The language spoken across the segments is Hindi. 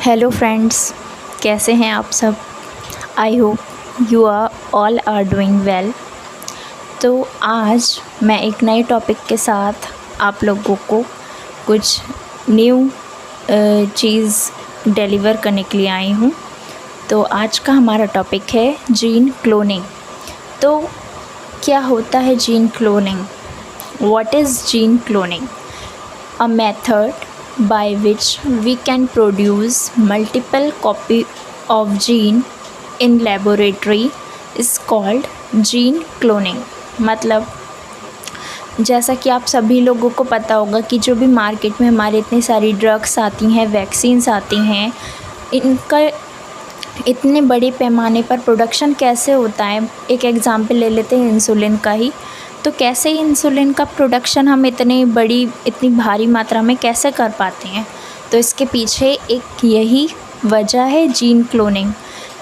हेलो फ्रेंड्स, कैसे हैं आप सब। I hope you are doing well. तो आज मैं एक नए टॉपिक के साथ आप लोगों को कुछ न्यू चीज़ डिलीवर करने के लिए आई हूँ। तो आज का हमारा टॉपिक है जीन क्लोनिंग। तो क्या होता है gene cloning? What is gene cloning? A method by which we can produce multiple copy of gene in laboratory is called gene cloning। मतलब जैसा कि आप सभी लोगों को पता होगा कि जो भी मार्केट में हमारे इतनी सारी ड्रग्स आती हैं, वैक्सीन्स आती हैं, इनका इतने बड़े पैमाने पर प्रोडक्शन कैसे होता है। एक एग्ज़ाम्पल ले लेते हैं इंसुलिन का ही। तो कैसे इंसुलिन का प्रोडक्शन हम इतनी भारी मात्रा में कैसे कर पाते हैं? तो इसके पीछे एक यही वजह है जीन क्लोनिंग।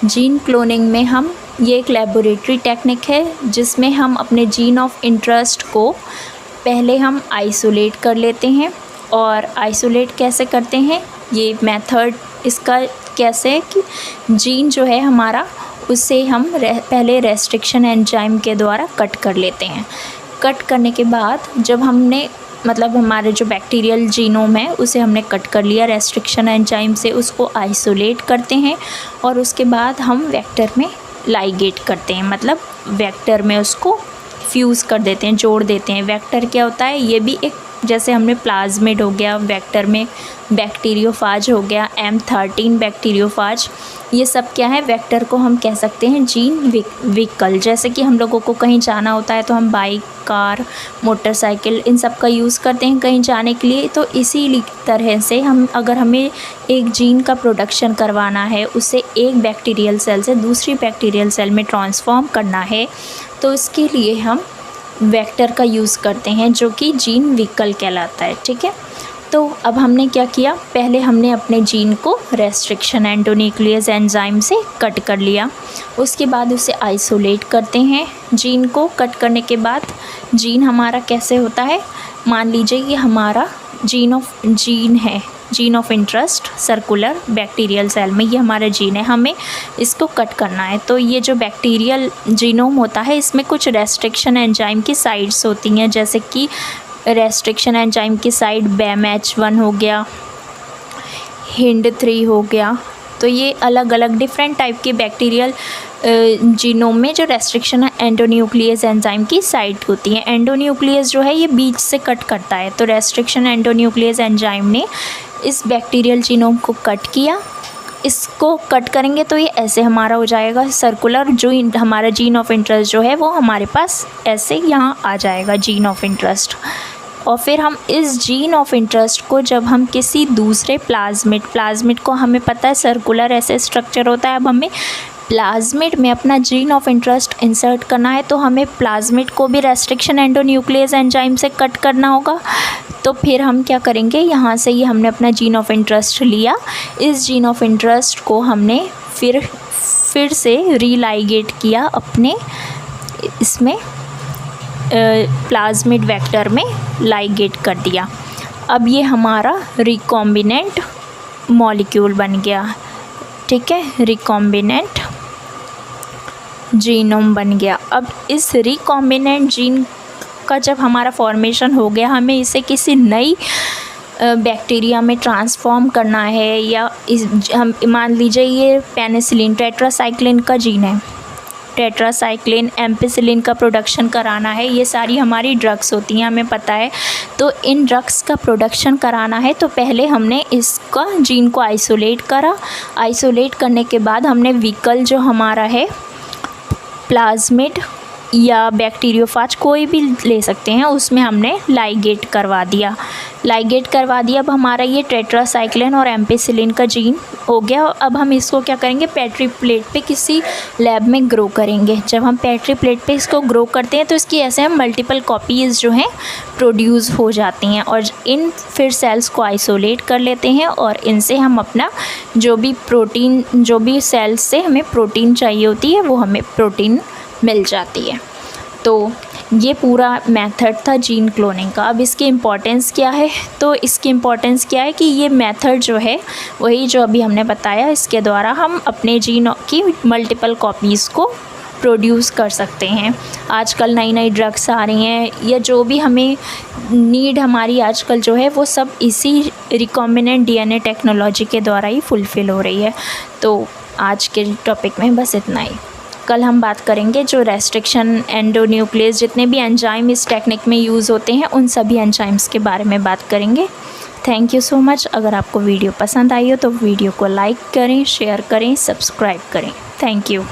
जीन क्लोनिंग में ये एक लेबोरेटरी टेक्निक है जिसमें हम अपने जीन ऑफ इंटरेस्ट को पहले हम आइसोलेट कर लेते हैं। और आइसोलेट कैसे करते हैं, ये मेथड इसका कैसे है कि जीन जो है हमारा, उसे हम पहले रेस्ट्रिक्शन एंजाइम के द्वारा कट कर लेते हैं। कट करने के बाद जब हमने हमारे जो बैक्टीरियल जीनोम है उसे हमने कट कर लिया रेस्ट्रिक्शन एंजाइम से, उसको आइसोलेट करते हैं और उसके बाद हम वेक्टर में लाइगेट करते हैं। वेक्टर में उसको फ्यूज़ कर देते हैं, जोड़ देते हैं। वेक्टर क्या होता है? ये भी एक, जैसे हमने प्लाज्मिड हो गया, वेक्टर में बैक्टीरियोफाज हो गया, M13 बैक्टीरियोफाज, ये सब क्या है? वेक्टर को हम कह सकते हैं जीन व्हीकल। जैसे कि हम लोगों को कहीं जाना होता है तो हम बाइक, कार, मोटरसाइकिल, इन सब का यूज़ करते हैं कहीं जाने के लिए। तो इसी तरह से अगर हमें एक जीन का प्रोडक्शन करवाना है, उसे एक बैक्टीरियल सेल से दूसरी बैक्टीरियल सेल में ट्रांसफॉर्म करना है, तो इसके लिए हम वेक्टर का यूज़ करते हैं जो कि जीन व्हीकल कहलाता है। ठीक है, तो अब हमने क्या किया, पहले हमने अपने जीन को रेस्ट्रिक्शन एंडोन्यूक्लियस एंजाइम से कट कर लिया। उसके बाद उसे आइसोलेट करते हैं। जीन को कट करने के बाद जीन हमारा कैसे होता है, मान लीजिए ये हमारा gene of interest circular bacterial cell में, ये हमारा जीन है, हमें इसको कट करना है। तो ये जो बैक्टीरियल जीनोम होता है, इसमें कुछ रेस्ट्रिक्शन एंजाइम की साइट्स होती हैं, जैसे कि रेस्ट्रिक्शन एंजाइम की साइड BAMH1 हो गया, HIND3 हो गया। तो ये अलग अलग डिफरेंट टाइप के बैक्टीरियल जीनोम में जो रेस्ट्रिक्शन एंडोन्यूक्लियस एंजाइम की साइट होती है। एंडोन्यूक्लियस जो है ये बीच से कट करता है, तो रेस्ट्रिक्शन एंडोन्यूक्लियस एंजाइम ने इस बैक्टीरियल जीनोम को कट किया। इसको कट करेंगे तो ये ऐसे हमारा हो जाएगा सर्कुलर, जो हमारा जीन ऑफ इंटरेस्ट जो है वो हमारे पास ऐसे यहाँ आ जाएगा, जीन ऑफ इंटरेस्ट। और फिर हम इस जीन ऑफ इंटरेस्ट को जब हम किसी दूसरे प्लाज्मिड को, हमें पता है सर्कुलर ऐसे स्ट्रक्चर होता है, अब हमें प्लाज्मिड में अपना जीन ऑफ इंटरेस्ट इंसर्ट करना है, तो हमें प्लाज्मिड को भी रेस्ट्रिक्शन एंडोन्यूक्लियस एंजाइम से कट करना होगा। तो फिर हम क्या करेंगे, यहाँ से ये हमने अपना जीन ऑफ इंटरेस्ट लिया, इस जीन ऑफ इंटरेस्ट को हमने फिर से रीलाइगेट किया अपने इसमें प्लाज्मिड वेक्टर में लाइगेट कर दिया। अब ये हमारा रिकॉम्बिनेंट मॉलिक्यूल बन गया। ठीक है, रिकॉम्बिनेंट जीनोम बन गया। अब इस रिकॉम्बिनेंट जीन का जब हमारा फॉर्मेशन हो गया, हमें इसे किसी नई बैक्टीरिया में ट्रांसफॉर्म करना है, या हम मान लीजिए ये पेनिसिलिन टेट्रासाइक्लिन का जीन है, टेट्रासाइक्लिन एम्पिसिलिन का प्रोडक्शन कराना है, ये सारी हमारी ड्रग्स होती हैं, हमें पता है। तो इन ड्रग्स का प्रोडक्शन कराना है, तो पहले हमने इसका जीन को आइसोलेट करा। आइसोलेट करने के बाद हमने व्हीकल जो हमारा है, प्लाज्मिड या बैक्टीरियोफाज कोई भी ले सकते हैं, उसमें हमने लाइगेट करवा दिया। अब हमारा ये टेट्रासाइक्लिन और एम्पिसिलिन का जीन हो गया। अब हम इसको क्या करेंगे, पेट्री प्लेट पे किसी लैब में ग्रो करेंगे। जब हम पेट्री प्लेट पे इसको ग्रो करते हैं तो इसकी ऐसे हम मल्टीपल कॉपीज़ जो हैं प्रोड्यूस हो जाती हैं, और इन फिर सेल्स को आइसोलेट कर लेते हैं, और इनसे हम अपना जो भी सेल्स से हमें प्रोटीन चाहिए होती है वो हमें प्रोटीन मिल जाती है। तो ये पूरा मेथड था जीन क्लोनिंग का। अब इसकी इम्पोर्टेंस क्या है? तो इसकी इम्पोर्टेंस क्या है कि ये मेथड जो है वही जो अभी हमने बताया, इसके द्वारा हम अपने जीन की मल्टीपल कॉपीज़ को प्रोड्यूस कर सकते हैं। आजकल नई नई ड्रग्स आ रही हैं, या जो भी हमें नीड हमारी आजकल जो है वो सब इसी रिकॉम्बिनेंट डीएनए टेक्नोलॉजी के द्वारा ही फुलफ़िल हो रही है। तो आज के टॉपिक में बस इतना ही। कल हम बात करेंगे जो रेस्ट्रिक्शन एंडोन्यूक्लियस, जितने भी एंजाइम इस टेक्निक में यूज़ होते हैं उन सभी एंजाइम्स के बारे में बात करेंगे। Thank you so much. अगर आपको वीडियो पसंद आई हो तो वीडियो को लाइक करें, शेयर करें, सब्सक्राइब करें। Thank you.